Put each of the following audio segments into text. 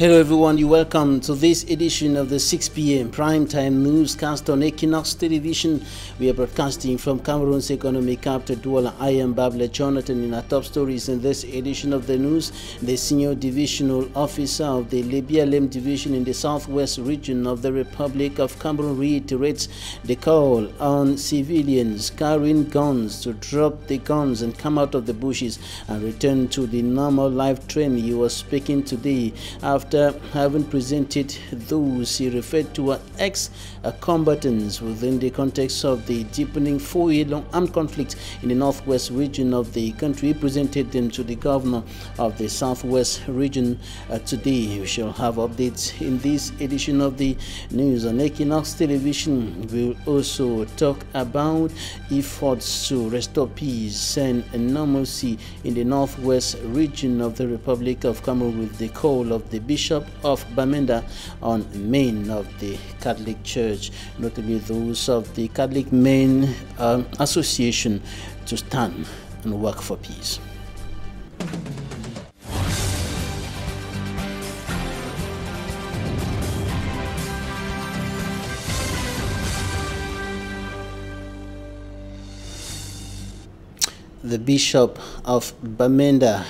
Hello everyone, you're welcome to this edition of the 6 p.m. primetime newscast on Équinoxe Television. We are broadcasting from Cameroon's economic capital, Douala. I am Babla Jonathan. In our top stories in this edition of the news, the senior divisional officer of the Libialem division in the southwest region of the Republic of Cameroon reiterates the call on civilians carrying guns to drop the guns and come out of the bushes and return to the normal life trend. He was speaking today after having presented those he referred to as ex-combatants within the context of the deepening 4-year-long armed conflict in the northwest region of the country. He presented them to the governor of the southwest region today. We shall have updates in this edition of the news on Équinoxe Television. We'll also talk about efforts to restore peace and normalcy in the northwest region of the Republic of Cameroon with the call of the Bishop of Bamenda on men of the Catholic Church, notably those of the Catholic Men Association, to stand and work for peace. The Bishop of Bamenda,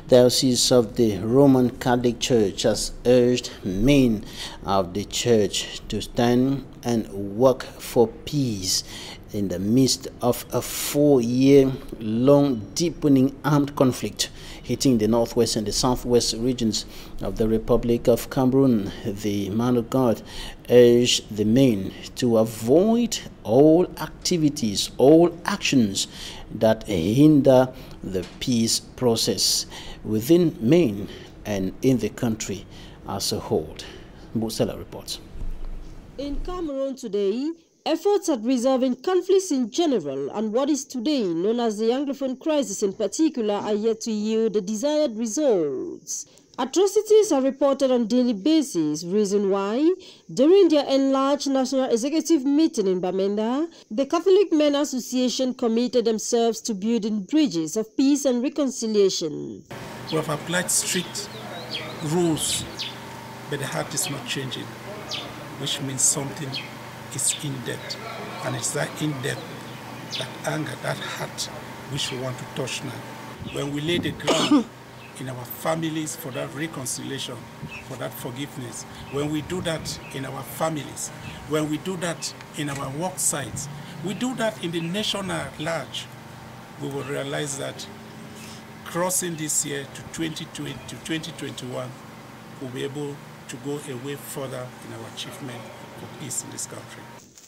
Diocese of the Roman Catholic Church, has urged men of the church to stand and work for peace in the midst of a 4-year-long deepening armed conflict hitting the northwest and the southwest regions of the Republic of Cameroon. The man of God urged the men to avoid all activities, all actions that hinder the peace process within men and in the country as a whole. Busela reports. In Cameroon today, efforts at resolving conflicts in general and what is today known as the Anglophone crisis in particular are yet to yield the desired results. Atrocities are reported on a daily basis, reason why, during their enlarged National Executive meeting in Bamenda, the Catholic Men Association committed themselves to building bridges of peace and reconciliation. We have applied strict rules, but the heart is not changing, which means something is in depth, and it's that in depth, that anger, that heart, which we want to touch now. When we lay the ground in our families for that reconciliation, for that forgiveness, when we do that in our families, when we do that in our work sites, we do that in the nation at large, we will realize that crossing this year to 2020 to 2021, we'll be able to go a way further in our achievement for peace in this country.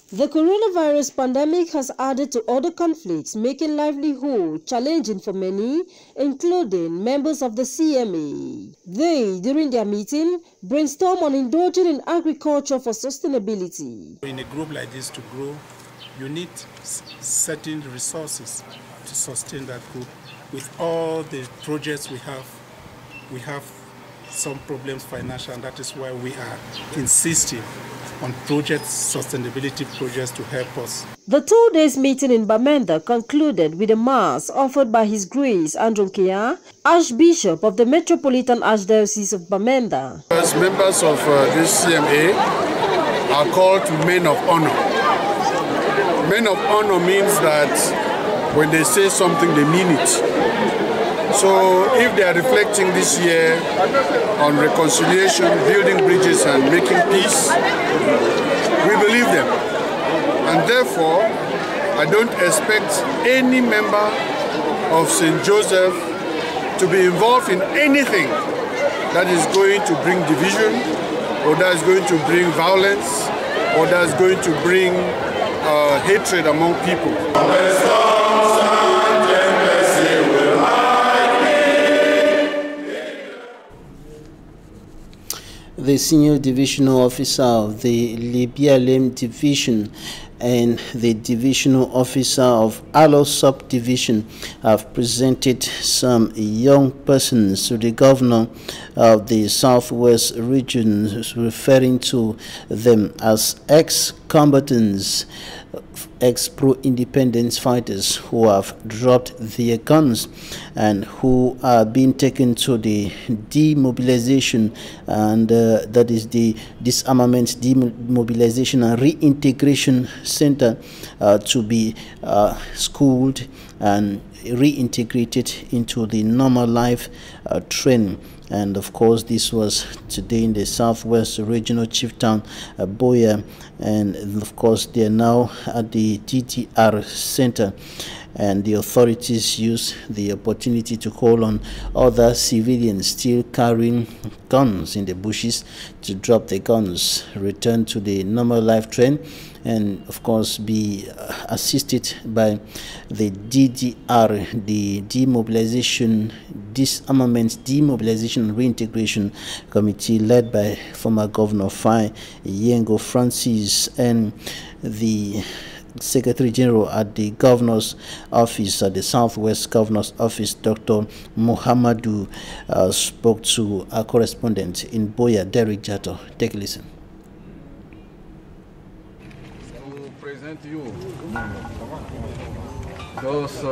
The coronavirus pandemic has added to other conflicts, making livelihood challenging for many, including members of the CMA. They, during their meeting, brainstorm on indulging in agriculture for sustainability. In a group like this to grow, you need certain resources to sustain that group. With all the projects we have some problems financial, and that is why we are insisting on sustainability projects to help us. The 2 days meeting in Bamenda concluded with a mass offered by His Grace Andrew Kia, Archbishop of the Metropolitan Archdiocese of Bamenda. As members of this CMA are called to men of honor. Men of honor means that when they say something, they mean it. So if they are reflecting this year on reconciliation, building bridges and making peace, we believe them. And therefore, I don't expect any member of St. Joseph to be involved in anything that is going to bring division, or that is going to bring violence, or that is going to bring hatred among people. The senior divisional officer of the Libialem division and the divisional officer of Alo Subdivision have presented some young persons to the governor of the Southwest region, referring to them as ex-combatants, ex-pro-independence fighters who have dropped their guns and who are being taken to the demobilization, and that is the Disarmament Demobilization and Reintegration Center, to be schooled and reintegrated into the normal life training. And of course, this was today in the Southwest Regional Chieftown, Boya, and of course they are now at the DDR Center, and the authorities use the opportunity to call on other civilians still carrying guns in the bushes to drop their guns, return to the normal life trend, and of course be assisted by the DDR, the Disarmament Demobilization and Reintegration Committee, led by former Governor Fai Yengo Francis, and the Secretary General at the Governor's Office, at the Southwest Governor's Office, Dr. Muhammadu, spoke to our correspondent in Boya, Derek Jato. Take a listen. To present you those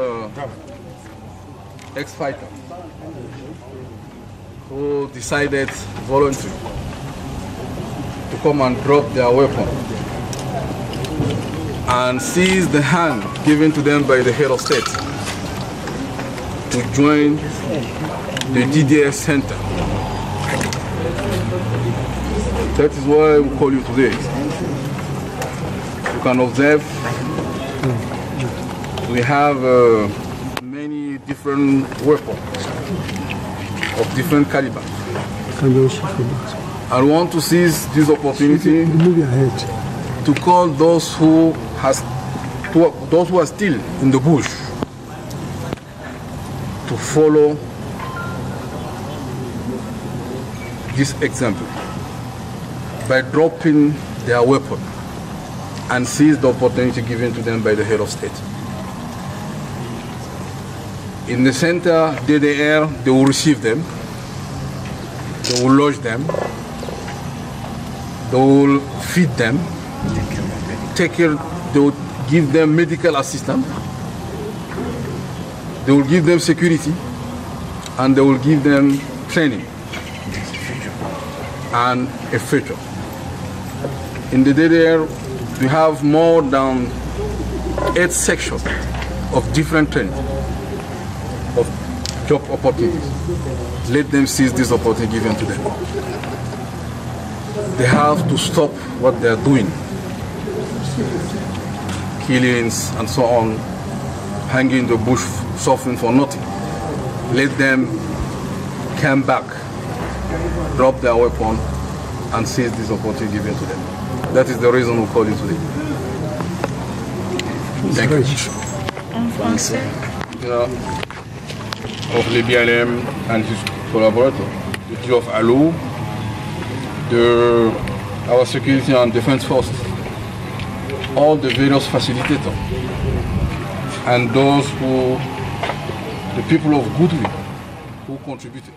ex-fighters who decided voluntarily to come and drop their weapon and seize the hand given to them by the head of state to join the DDS Center. That is why we call you today. You can observe we have many different weapons of different caliber. I want to seize this opportunity to call those who are still in the bush to follow this example by dropping their weapon and seize the opportunity given to them by the head of state. In the center, DDR, they will receive them, they will lodge them, they will feed them, take care, they will give them medical assistance, they will give them security, and they will give them training and a future. In the DDR, we have more than 8 sections of different training, of job opportunities. Let them seize this opportunity given to them. They have to stop what they are doing. Killings and so on, hanging in the bush, suffering for nothing. Let them come back, drop their weapon, and seize this opportunity given to them. That is the reason we call you today. Thank you. En français. Of the BLM and his collaborator, the Chief of ALO, our security and defense forces, all the various facilitators, and those the people of goodwill who contributed.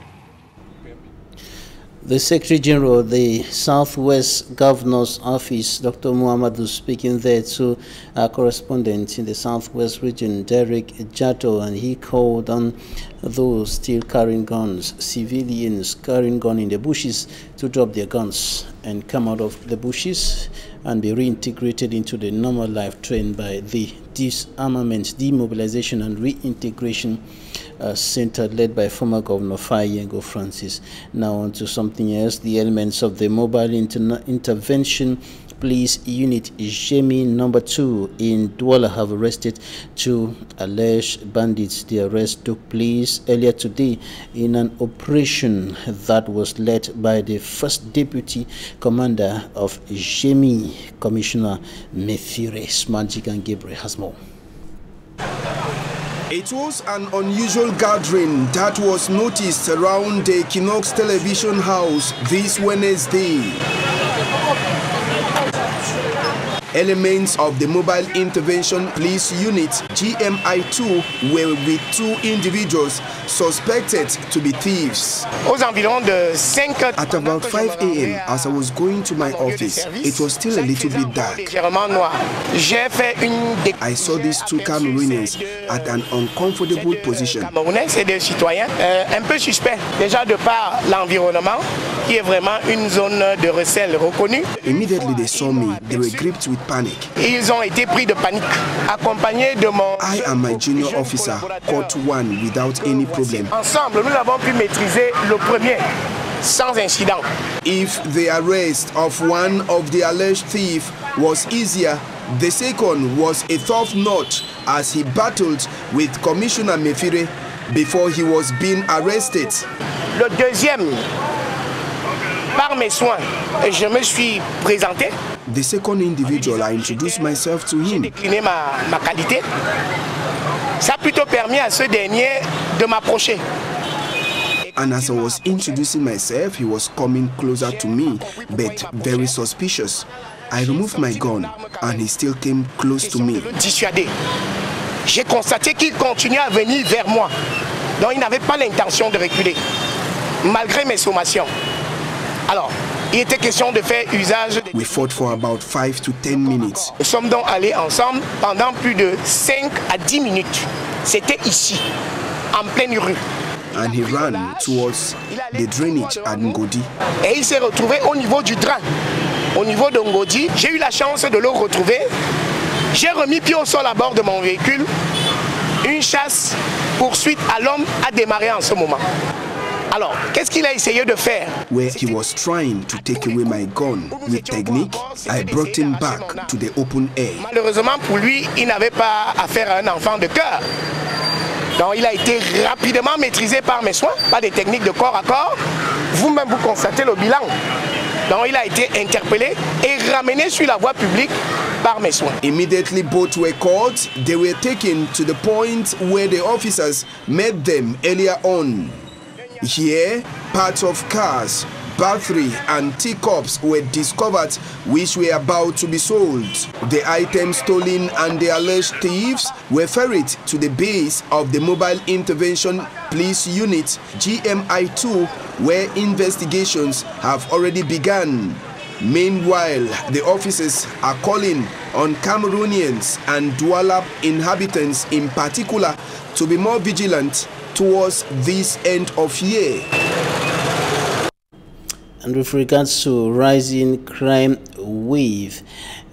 The Secretary General of the Southwest Governor's Office, Dr. Muhammadu, speaking there to our correspondent in the Southwest region, Derek Jato, and he called on those still carrying guns, civilians carrying guns in the bushes, to drop their guns and come out of the bushes and be reintegrated into the normal life trained by the Disarmament, Demobilization and Reintegration Center, led by former Governor Fayengo Francis. Now on to something else. The elements of the Mobile Intervention Police Unit Jemi number 2 in Douala have arrested 2 alleged bandits. The arrest took place earlier today in an operation that was led by the first deputy commander of Jemi, Commissioner Mefire Smanjik, and Gabriel has more. It was an unusual gathering that was noticed around the Équinoxe television house this Wednesday. Elements of the Mobile Intervention Police Unit GMI2 were with 2 individuals suspected to be thieves. At about 5 a.m. as I was going to my office, it was still a little bit dark. I saw these 2 Cameroonians at an uncomfortable position. Un peu suspect, déjà de par l'environnement, qui est vraiment une zone de recel reconnue. Immediately they saw me, they were gripped with panic. Ils ont été pris de panique, accompagnés de mon... I and my junior officer caught one without any problem. Ensemble, nous avons pu maîtriser le premier, sans incident. If the arrest of one of the alleged thieves was easier, the second was a tough notch as he battled with Commissioner Mefire before he was being arrested. Le deuxième, par mes soins, je me suis présenté. The second individual, I introduced myself to him. Décliné ma qualité. Ça a plutôt permis à ce dernier de m'approcher. And as I was introducing myself, he was coming closer to me, but very suspicious. I removed my gun and he still came close to me. Dissuadé. J'ai constaté qu'il continuait à venir vers moi. Donc il n'avait pas l'intention de reculer, malgré mes sommations. Alors, il était question de faire usage... We fought for about 5 to 10 minutes. Nous sommes donc allés ensemble pendant plus de 5 à 10 minutes. C'était ici, en pleine rue. And he ran towards the drainage at Ngodi. Et il s'est retrouvé au niveau du drain, au niveau de Ngodi. J'ai eu la chance de le retrouver. J'ai remis pied au sol à bord de mon véhicule. Une chasse poursuite à l'homme a démarré en ce moment. Alors, qu'est-ce qu'il a essayé de faire? Where he was trying to take away my gun with technique, I brought him back to the open air. Malheureusement pour lui, il n'avait pas affaire à un enfant de cœur. Donc il a été rapidement maîtrisé par mes soins, par des techniques de corps à corps. Vous-même, vous constatez le bilan. Donc il a été interpellé et ramené sur la voie publique par mes soins. Immediately both were caught. They were taken to the point where the officers met them earlier on. Here, parts of cars, battery and teacups were discovered which were about to be sold. The items stolen and the alleged thieves were ferried to the base of the Mobile Intervention Police Unit GMI2 where investigations have already begun. Meanwhile, the officers are calling on Cameroonians and Douala inhabitants in particular to be more vigilant towards this end of year. And with regards to rising crime wave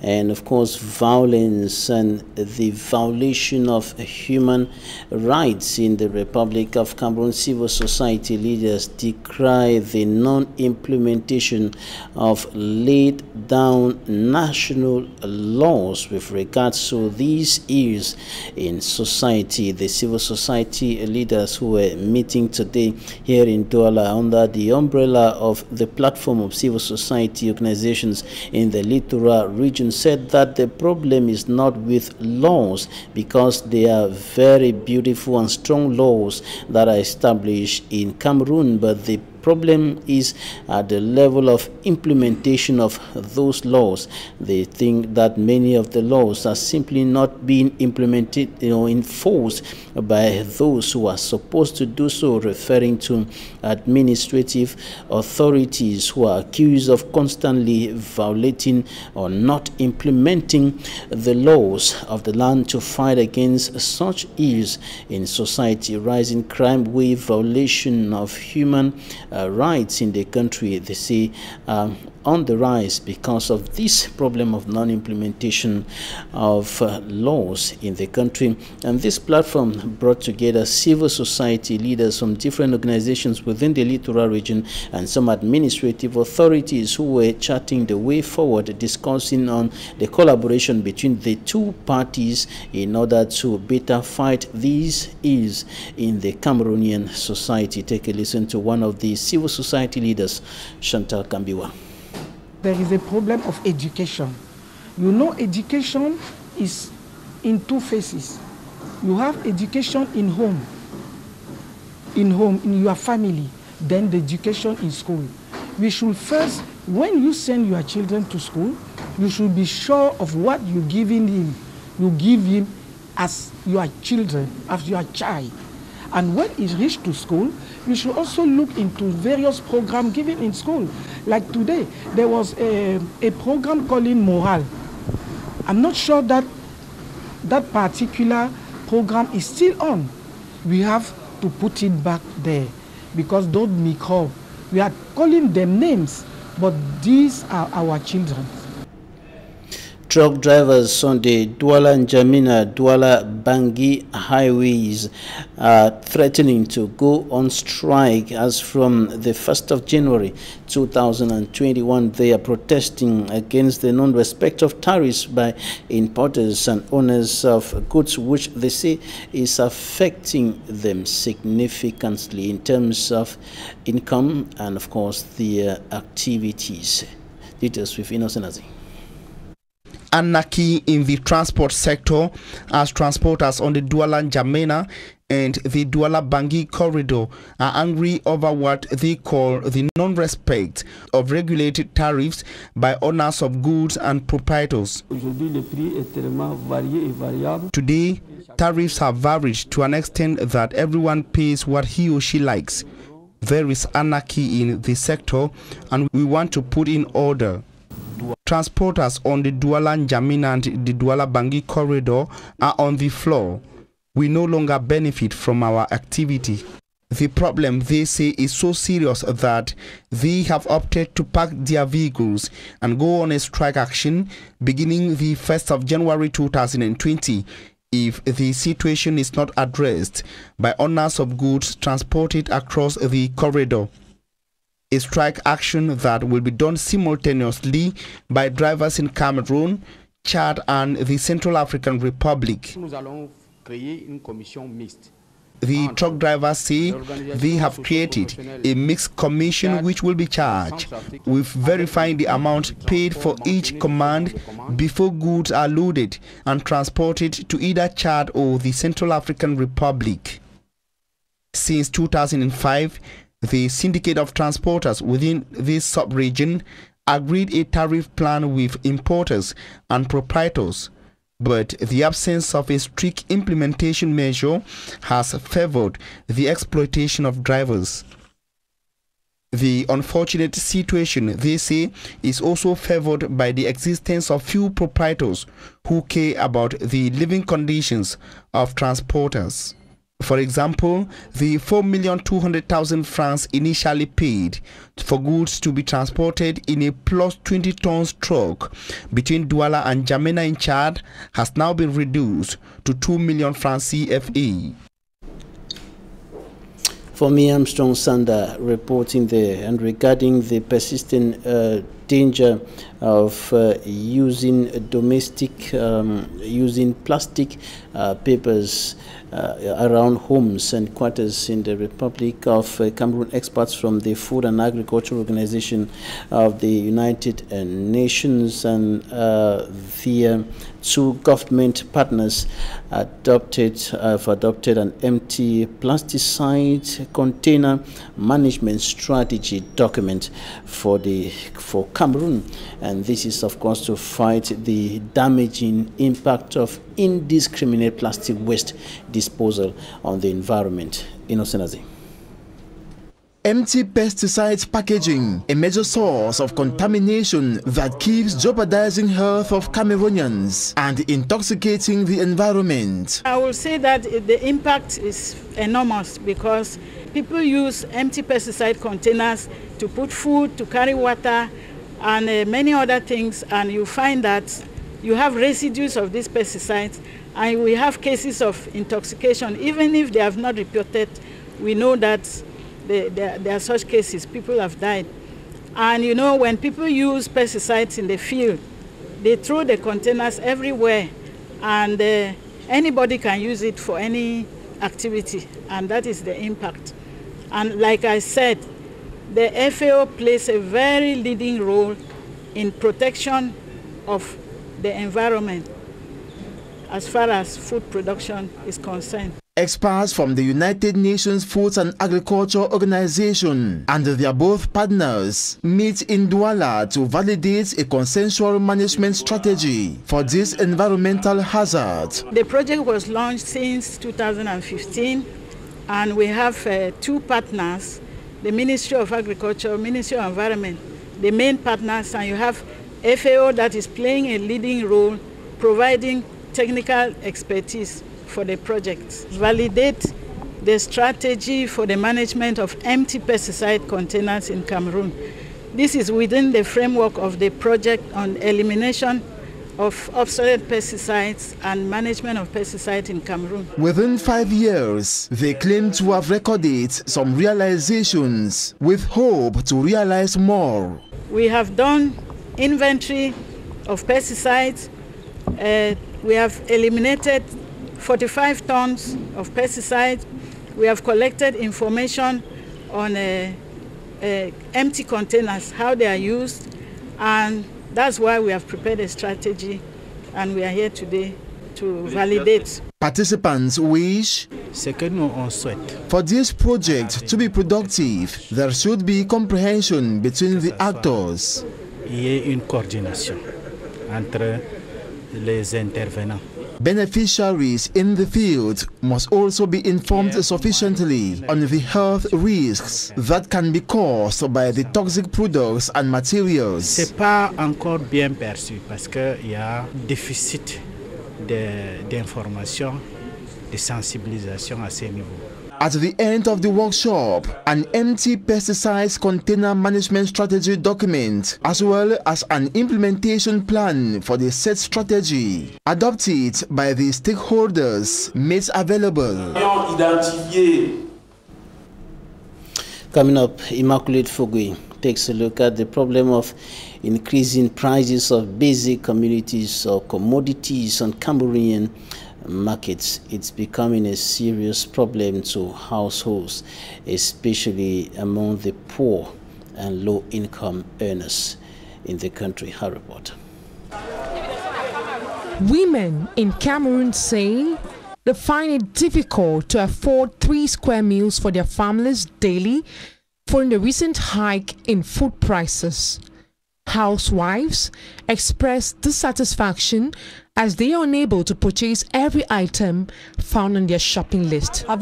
and of course violence and the violation of human rights in the Republic of Cameroon, civil society leaders decry the non-implementation of laid down national laws with regards to these issues in society. The civil society leaders who were meeting today here in Douala under the umbrella of the platform of civil society organizations in the Littoral region said that the problem is not with laws, because they are very beautiful and strong laws that are established in Cameroon, but the problem is at the level of implementation of those laws. They think that many of the laws are simply not being implemented, enforced by those who are supposed to do so, referring to administrative authorities who are accused of constantly violating or not implementing the laws of the land to fight against such ills in society. Rising crime wave, violation of human rights in the country, they say, on the rise because of this problem of non-implementation of laws in the country. And this platform brought together civil society leaders from different organizations within the Littoral region and some administrative authorities who were charting the way forward, discussing on the collaboration between the two parties in order to better fight these ills in the Cameroonian society. Take a listen to one of the civil society leaders, Chantal Kambiwa. There is a problem of education. You know, education is in two phases. You have education in home, in your family, then the education in school. We should first, when you send your children to school, You should be sure of what you're giving him. You give him as your children, as your child. And when he reaches to school, you should also look into various programs given in school. Like today, there was a program called Morale. I'm not sure that that particular program is still on. We have to put it back there because those microbes, we are calling them names, but these are our children. Truck drivers on the Douala-N'Djamena-Douala-Bangui highways are threatening to go on strike as from the 1st of January 2021. They are protesting against the non-respect of tariffs by importers and owners of goods, which they say is affecting them significantly in terms of income and, of course, their activities. Details with Équinoxe. Anarchy in the transport sector as transporters on the Douala-N'Djamena and the Douala-Bangui corridor are angry over what they call the non-respect of regulated tariffs by owners of goods and proprietors. Today, tariffs have varied to an extent that everyone pays what he or she likes. There is anarchy in the sector and we want to put in order. Transporters on the Douala-N'Djamena and the Douala-Bangui corridor are on the floor. We no longer benefit from our activity. The problem, they say, is so serious that they have opted to park their vehicles and go on a strike action beginning the 1st of January 2020 if the situation is not addressed by owners of goods transported across the corridor. A strike action that will be done simultaneously by drivers in Cameroon, Chad and the Central African Republic. The truck drivers say they have created a mixed commission which will be charged with verifying the amount paid for each command before goods are loaded and transported to either Chad or the Central African Republic. Since 2005, the syndicate of transporters within this sub-region agreed a tariff plan with importers and proprietors, but the absence of a strict implementation measure has favored the exploitation of drivers. The unfortunate situation, they say, is also favored by the existence of few proprietors who care about the living conditions of transporters. For example, the 4,200,000 francs initially paid for goods to be transported in a plus 20 tons truck between Douala and N'Djamena in Chad has now been reduced to 2 million francs CFA. For me, Armstrong Sander reporting there, and regarding the persistent danger of using plastic papers around homes and quarters in the Republic of Cameroon. Experts from the Food and Agriculture Organization of the United Nations and the two government partners have adopted an empty pesticide container management strategy document for Cameroon, and this is of course to fight the damaging impact of indiscriminate plastic waste disposal on the environment. Équinoxe. Empty pesticides packaging, a major source of contamination that keeps jeopardizing health of Cameroonians and intoxicating the environment. I will say that the impact is enormous because people use empty pesticide containers to put food, to carry water, and many other things, and you find that you have residues of these pesticides, and we have cases of intoxication. Even if they have not reported, we know that there are such cases. People have died. And you know, when people use pesticides in the field, they throw the containers everywhere, and anybody can use it for any activity, and that is the impact. And like I said, the FAO plays a very leading role in protection of the environment as far as food production is concerned. Experts from the United Nations Food and Agriculture Organization and their both partners meet in Douala to validate a consensual management strategy for this environmental hazard. The project was launched since 2015, and we have two partners, the Ministry of Agriculture, Ministry of Environment, the main partners, and you have FAO that is playing a leading role, providing technical expertise for the project. Validate the strategy for the management of empty pesticide containers in Cameroon. This is within the framework of the project on elimination of obsolete pesticides and management of pesticides in Cameroon. Within 5 years, they claim to have recorded some realizations with hope to realize more. We have done inventory of pesticides. We have eliminated 45 tons of pesticides. We have collected information on empty containers, how they are used, and that's why we have prepared a strategy, and we are here today to validate. Participants wish for this project to be productive, there should be comprehension between the actors. Il y ait une coordination entre les intervenants. Beneficiaries in the field must also be informed sufficiently on the health risks that can be caused by the toxic products and materials. C'est pas encore bien perçu parce qu'il y a déficit d'information, de sensibilisation à ces niveaux. At the end of the workshop, an empty pesticides container management strategy document, as well as an implementation plan for the said strategy, adopted by the stakeholders, made available. Coming up, Immaculate Fogui takes a look at the problem of increasing prices of basic commodities or commodities on Cameroonian markets. It's becoming a serious problem to households, especially among the poor and low-income earners in the country. Her report. Women in Cameroon say they find it difficult to afford 3 square meals for their families daily following the recent hike in food prices. Housewives express dissatisfaction as they are unable to purchase every item found on their shopping list. I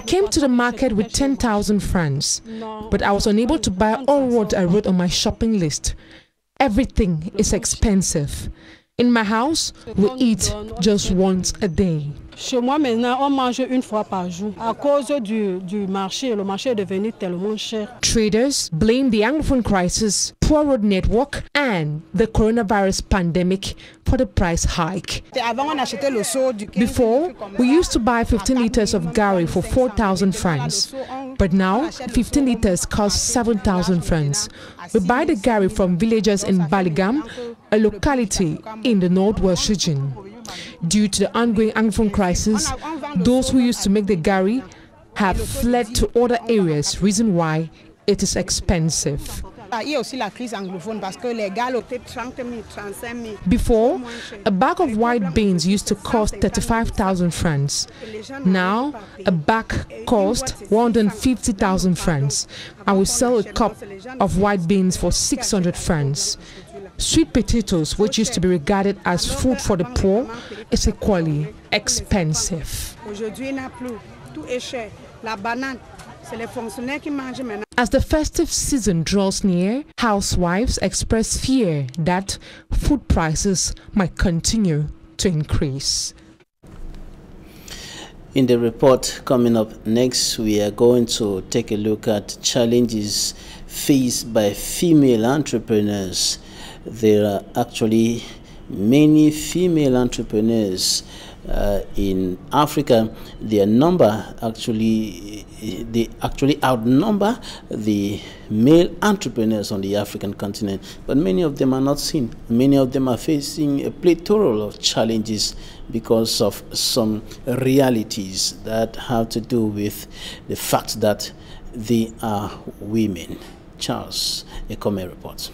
came to the market with 10,000 francs, but I was unable to buy all what I wrote on my shopping list. Everything is expensive. In my house, we eat just once a day. Chez moi maintenant, on mange une fois par jour à cause du marché. Le marché est devenu tellement cher. Traders blame the Anglophone crisis, poor road network, and the coronavirus pandemic for the price hike. Before, we used to buy 15 liters of gari for 4,000 francs, but now 15 liters cost 7,000 francs. We buy the gari from villagers in Baligam, a locality in the northwest region. Due to the ongoing Anglophone crisis, those who used to make the gari have fled to other areas, reason why it is expensive. Before, a bag of white beans used to cost 35,000 francs. Now, a bag costs 150,000 francs, and we sell a cup of white beans for 600 francs. Sweet potatoes, which used to be regarded as food for the poor, is equally expensive. As the festive season draws near, housewives express fear that food prices might continue to increase. In the report coming up next, we are going to take a look at challenges faced by female entrepreneurs. There are actually many female entrepreneurs in Africa. Their number they actually outnumber the male entrepreneurs on the African continent, but many of them are not seen. Many of them are facing a plethora of challenges because of some realities that have to do with the fact that they are women. Charles, a comment report.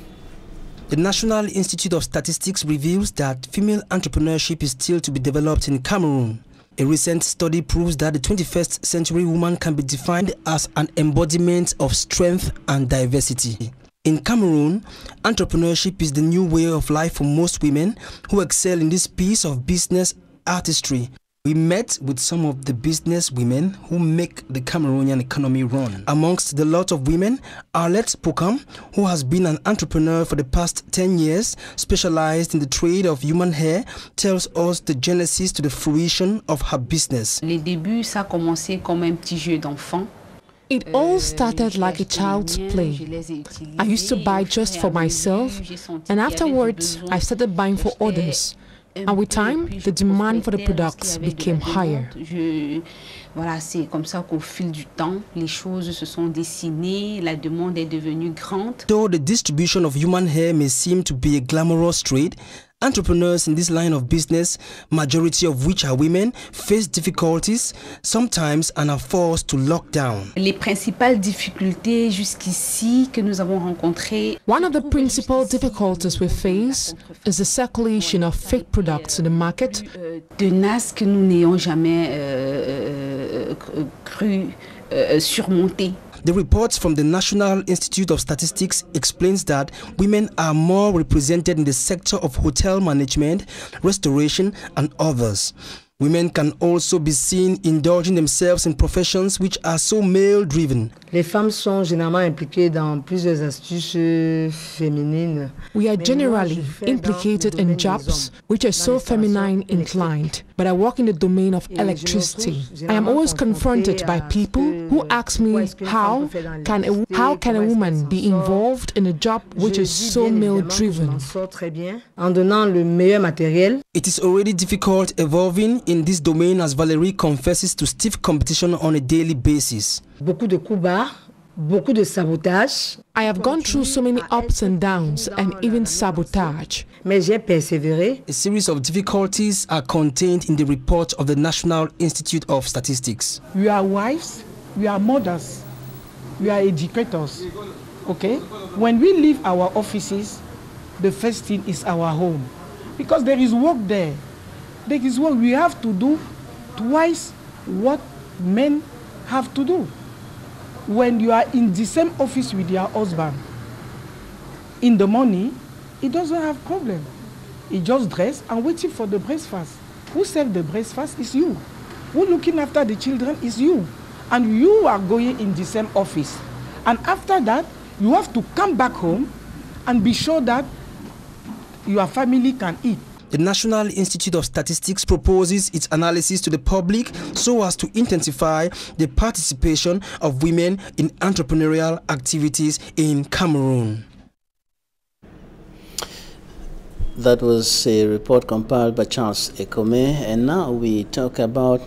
The National Institute of Statistics reveals that female entrepreneurship is still to be developed in Cameroon. A recent study proves that the 21st century woman can be defined as an embodiment of strength and diversity. In Cameroon, entrepreneurship is the new way of life for most women who excel in this piece of business artistry. We met with some of the business women who make the Cameroonian economy run. Amongst the lot of women, Arlette Pokam, who has been an entrepreneur for the past 10 years, specialized in the trade of human hair, tells us the genesis to the fruition of her business. Les débuts, ça a commencé comme un petit jeu d'enfant. It all started like a child's play. I used to buy just for myself, and afterwards I started buying for others. And with time, the demand for the products became higher. Voilà, c'est comme ça qu'au fil du temps, les choses se sont dessinées, la demande est devenue grande. Though the distribution of human hair may seem to be a glamorous trade, entrepreneurs in this line of business, majority of which are women, face difficulties sometimes and are forced to lock down. Les principales difficultés jusqu'ici que nous avons rencontrées. One of the principal difficulties we face is the circulation of fake products in the market. Tenaces que nous n'ayons jamais cru surmonter. The reports from the National Institute of Statistics explains that women are more represented in the sector of hotel management, restoration, and others. Women can also be seen indulging themselves in professions which are so male-driven. Les femmes sont généralement impliquées dans plusieurs astuces féminines. We are generally implicated in jobs which are so feminine inclined, but I work in the domain of electricity. I am always confronted by people who ask me how can a woman be involved in a job which is so male-driven. En donnant le meilleur matériel. It is already difficult evolving in this domain, as Valerie confesses to stiff competition on a daily basis. Beaucoup de coups bas, beaucoup de sabotage. I have gone through so many ups and downs and even sabotage. Mais j'ai persévéré. A series of difficulties are contained in the report of the National Institute of Statistics. We are wives, we are mothers, we are educators. Okay? When we leave our offices, the first thing is our home. Because there is work there. There is work we have to do twice what men have to do. When you are in the same office with your husband, in the morning, he doesn't have problem. He just dress and waiting for the breakfast. Who serve the breakfast is you. Who looking after the children is you. And you are going in the same office. And after that, you have to come back home and be sure that your family can eat. The National Institute of Statistics proposes its analysis to the public so as to intensify the participation of women in entrepreneurial activities in Cameroon. That was a report compiled by Charles Ekome, and now we talk about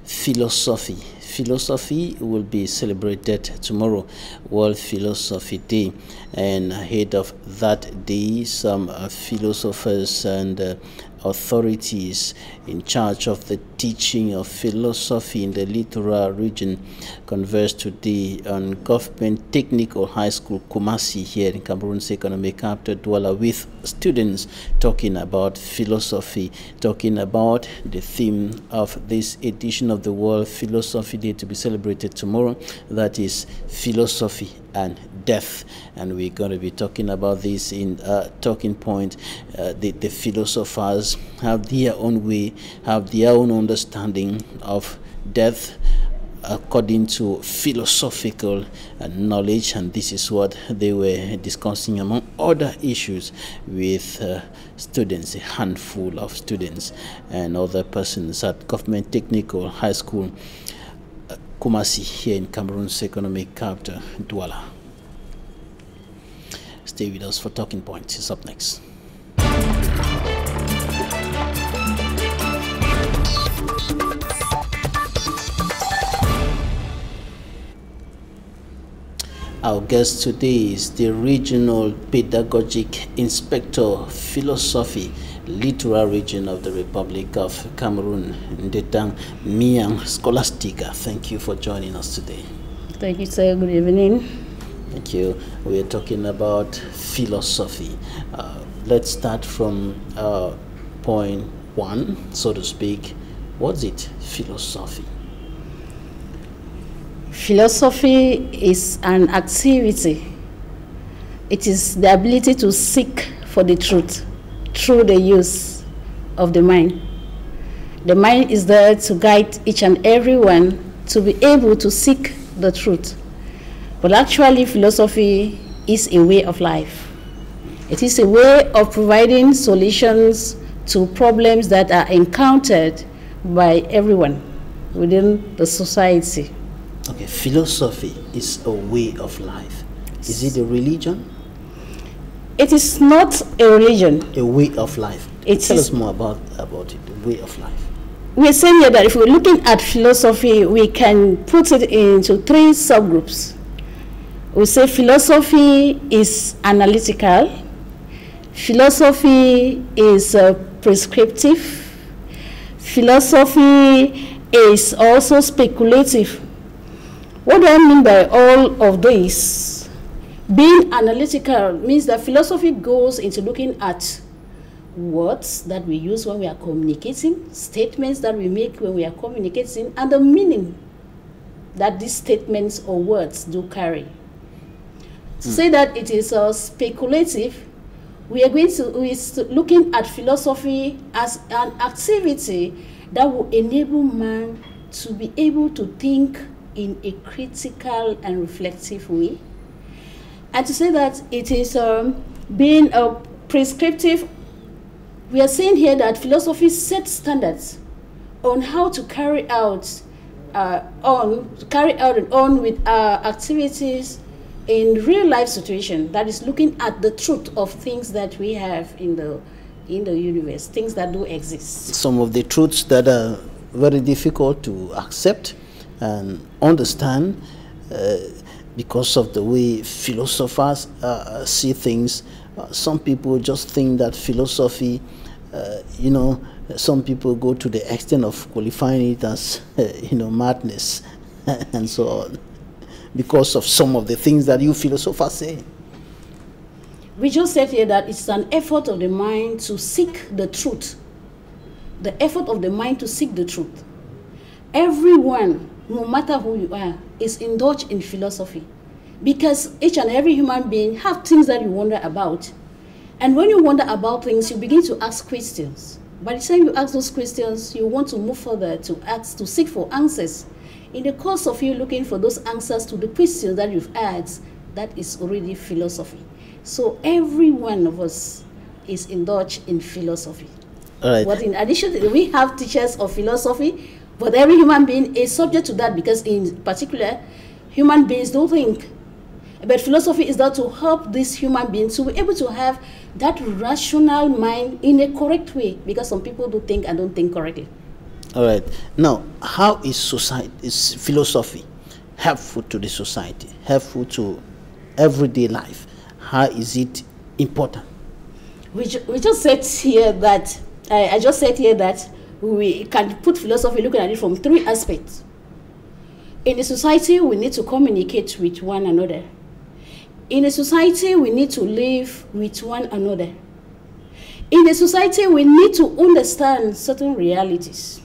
philosophy. Philosophy will be celebrated tomorrow, World Philosophy Day, and ahead of that day, some philosophers and authorities in charge of the teaching of philosophy in the littoral region conversed today on Government Technical High School Kumasi here in Cameroon's economic capital Douala, with students talking about philosophy, talking about the theme of this edition of the World Philosophy Day to be celebrated tomorrow, that is philosophy and death. And we're going to be talking about this in Talking Point. The philosophers have their own way, have their own understanding of death according to philosophical knowledge, and this is what they were discussing among other issues with students, a handful of students and other persons at Government Technical High School Kumasi here in Cameroon's economic capital Douala. Stay with us for Talking Points. It's up next. Our guest today is the Regional Pedagogic Inspector Philosophy, Littoral Region of the Republic of Cameroon, Ndetang Miang Scholastica. Thank you for joining us today. Thank you, sir. Good evening. Thank you. We are talking about philosophy. Let's start from point one, so to speak. What's it, philosophy? Philosophy is an activity. It is the ability to seek for the truth through the use of the mind. The mind is there to guide each and everyone to be able to seek the truth. But actually, philosophy is a way of life. It is a way of providing solutions to problems that are encountered by everyone within the society. Okay, philosophy is a way of life. Is it a religion? It is not a religion. A way of life. Tell us more about it, the way of life. We're saying here that if we're looking at philosophy, we can put it into three subgroups. We say philosophy is analytical, philosophy is prescriptive, philosophy is also speculative. What do I mean by all of this? Being analytical means that philosophy goes into looking at words that we use when we are communicating, statements that we make when we are communicating, and the meaning that these statements or words do carry. To say that it is speculative, we are going to looking at philosophy as an activity that will enable man to be able to think in a critical and reflective way. And to say that it is being prescriptive, we are saying here that philosophy sets standards on how to carry out with activities in real life situation, that is looking at the truth of things that we have in the universe, things that do exist. Some of the truths that are very difficult to accept and understand because of the way philosophers see things. Some people just think that philosophy, some people go to the extent of qualifying it as, madness and so on, because of some of the things that you philosophers say. We just said here that it's an effort of the mind to seek the truth. The effort of the mind to seek the truth. Everyone, no matter who you are, is indulged in philosophy, because each and every human being have things that you wonder about. And when you wonder about things, you begin to ask questions. By the time you ask those questions, you want to move further to seek for answers. In the course of you looking for those answers to the questions that you've asked, that is already philosophy. So every one of us is indulged in philosophy. All right. But in addition, we have teachers of philosophy, but every human being is subject to that, because in particular, human beings don't think. But philosophy is there to help these human beings to be able to have that rational mind in a correct way, because some people do think and don't think correctly. All right. Now, how is philosophy helpful to the society, helpful to everyday life? How is it important? We just said here that, I just said here that we can put philosophy looking at it from three aspects. In the society, we need to communicate with one another. In a society, we need to live with one another. In a society, we need to understand certain realities.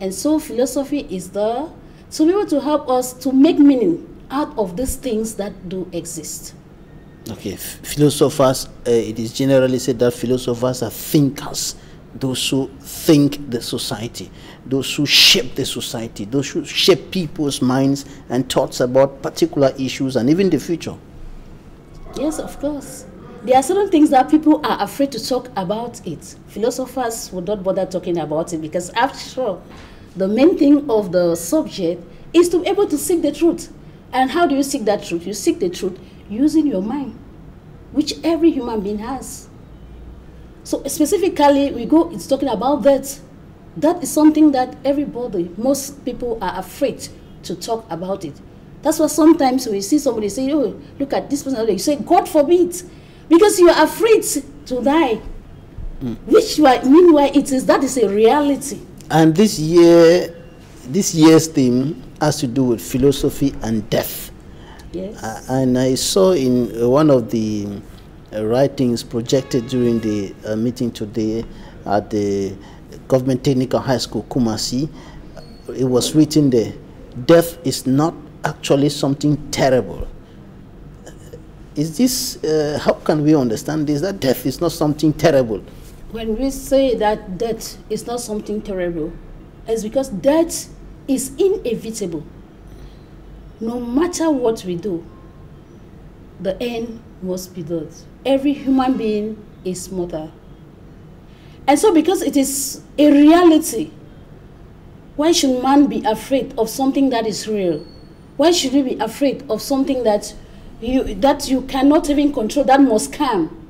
And so philosophy is there to be able to help us to make meaning out of these things that do exist. Okay, philosophers, it is generally said that philosophers are thinkers, those who think the society, those who shape the society, those who shape people's minds and thoughts about particular issues and even the future. Yes, of course. There are certain things that people are afraid to talk about it. Philosophers would not bother talking about it, because after all, the main thing of the subject is to be able to seek the truth. And how do you seek that truth? You seek the truth using your mind, which every human being has. So specifically, it's talking about that. That is something that everybody, most people are afraid to talk about it. That's why sometimes we see somebody say, oh, look at this person, you say, God forbid, because you are afraid to die. Which meanwhile that is a reality. And this year's theme has to do with philosophy and death. Yes. And I saw in one of the writings projected during the meeting today at the Government Technical High School, Kumasi, it was written there, death is not actually something terrible. Is this, how can we understand this, that death is not something terrible? When we say that death is not something terrible, it's because death is inevitable. No matter what we do, the end must be death. Every human being is mortal. And so because it is a reality, why should man be afraid of something that is real? Why should you be afraid of something that you cannot even control, that must come?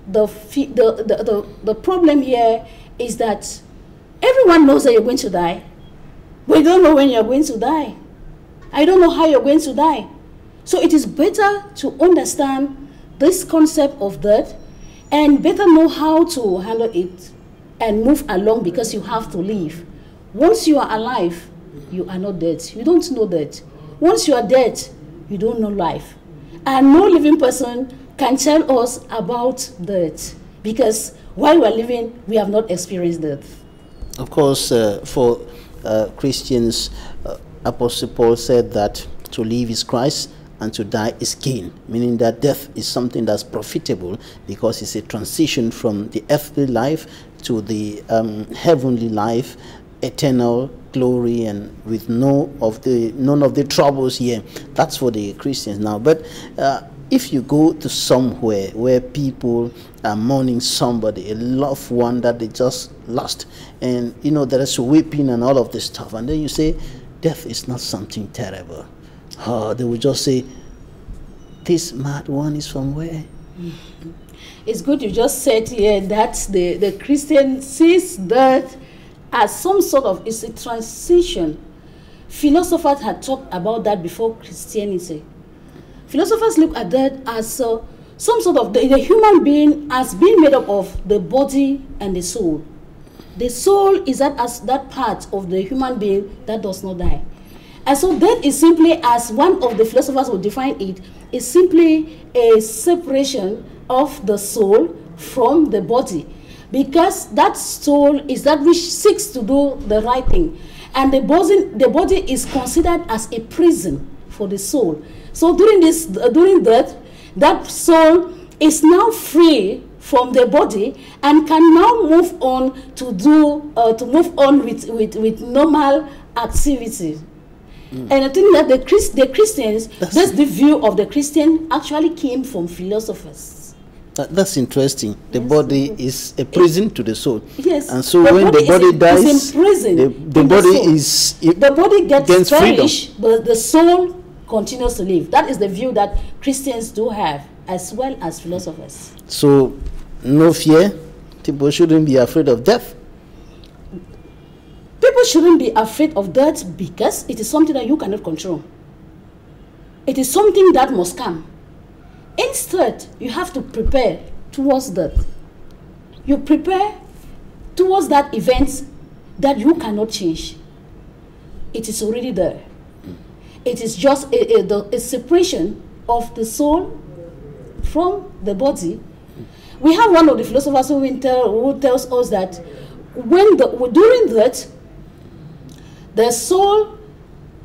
The problem here is that everyone knows that you're going to die. We don't know when you're going to die. I don't know how you're going to die. So it is better to understand this concept of death and better know how to handle it and move along, because you have to live. Once you are alive, you are not dead. You don't know death. Once you are dead, you don't know life. And no living person can tell us about death, because while we are living, we have not experienced death. Of course, for Christians, Apostle Paul said that to live is Christ and to die is gain, meaning that death is something that's profitable because it's a transition from the earthly life to the heavenly life, eternal glory, and with none of the troubles here. That's for the Christians now. But if you go to somewhere where people are mourning somebody, a loved one that they just lost, and you know there is weeping and all of this stuff, and then you say death is not something terrible, they will just say, this mad one is from where? It's good you just said here that the Christian sees death as some sort of, it's a transition. Philosophers had talked about that before Christianity. Philosophers look at that as some sort of, the human being as being made up of the body and the soul. The soul is that part of the human being that does not die. And so death is simply, as one of the philosophers would define it, is simply a separation of the soul from the body. Because that soul is that which seeks to do the right thing. And the body is considered as a prison for the soul. So during death, that soul is now free from the body and can now move on to move on with normal activity. And I think that the Christians, that's the view of the Christian, actually came from philosophers. That's interesting. The body is a prison to the soul. Yes. And so when the body dies, the body gets perished, but the soul continues to live. That is the view that Christians do have, as well as philosophers. So, no fear. People shouldn't be afraid of death. People shouldn't be afraid of death because it is something that you cannot control. It is something that must come. Instead, you have to prepare towards death. You prepare towards that event that you cannot change. It is already there. It is just a separation of the soul from the body. We have one of the philosophers who tells us that during that, the soul,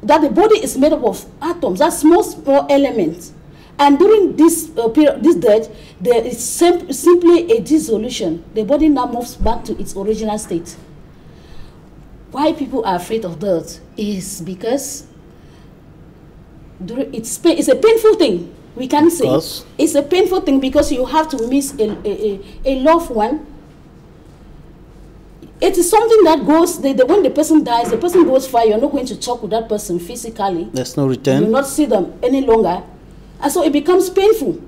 that the body is made up of atoms, that's small elements. And during this period, this death, there is simply a dissolution. The body now moves back to its original state. Why people are afraid of death is because it's a painful thing. We can say it's a painful thing because you have to miss a loved one. It is something that goes, when the person dies, the person goes far, you're not going to talk with that person physically. There's no return. You will not see them any longer. And so it becomes painful.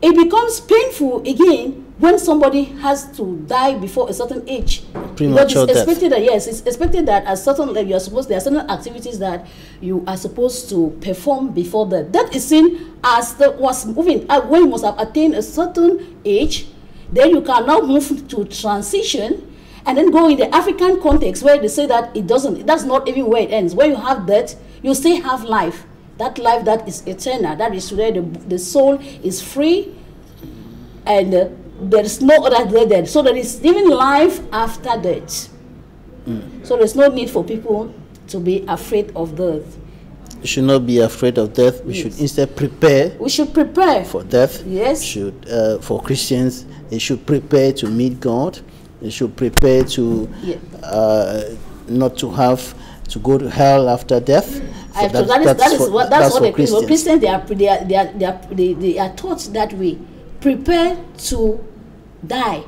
It becomes painful again when somebody has to die before a certain age. Premature death. It's expected that at certain level there are certain activities that you are supposed to perform before that. That is seen as when you must have attained a certain age, then you can now move to transition. And then go in the African context where they say that that's not even where it ends. Where you have death, you still have life. that life that is eternal, that is where the soul is free, and there is no other death. So there is even life after death. So there's no need for people to be afraid of death. We should not be afraid of death. We should instead prepare. We should prepare for death. Yes. Should for Christians, they should prepare to meet God. They should prepare to not to have to go to hell after death. That's what the Christians they are taught that way. Prepare to die,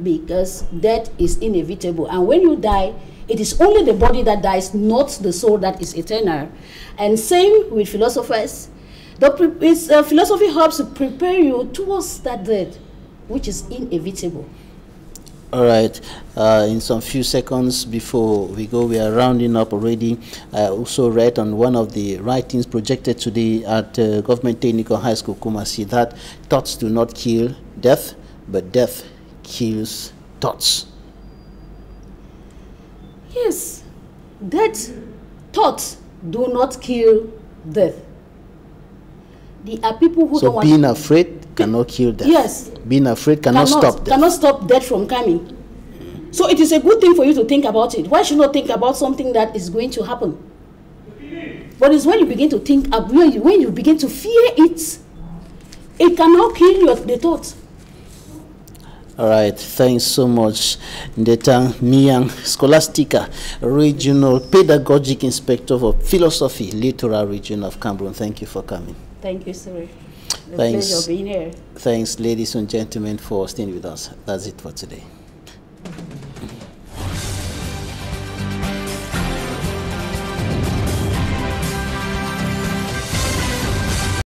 because death is inevitable, and when you die, it is only the body that dies, not the soul that is eternal. And same with philosophers. Philosophy helps to prepare you towards that death, which is inevitable. All right. In some few seconds before we go, we are rounding up already. I also read on one of the writings projected today at Government Technical High School, Kumasi, that thoughts do not kill death, but death kills thoughts. Yes, thoughts do not kill death. There are people who don't want. So being afraid cannot kill death. Yes. Being afraid cannot stop death. Cannot stop death from coming. So it is a good thing for you to think about it. Why should you not think about something that is going to happen? But it's when you begin to think, when you begin to fear it, it cannot kill the thought. All right, thanks so much, Ndeta Miyang, Scholastica, Regional Pedagogic Inspector for Philosophy, Littoral Region of Cameroon. Thank you for coming. Thank you, sir. Thanks. Pleasure being here. Thanks, ladies and gentlemen, for staying with us. That's it for today.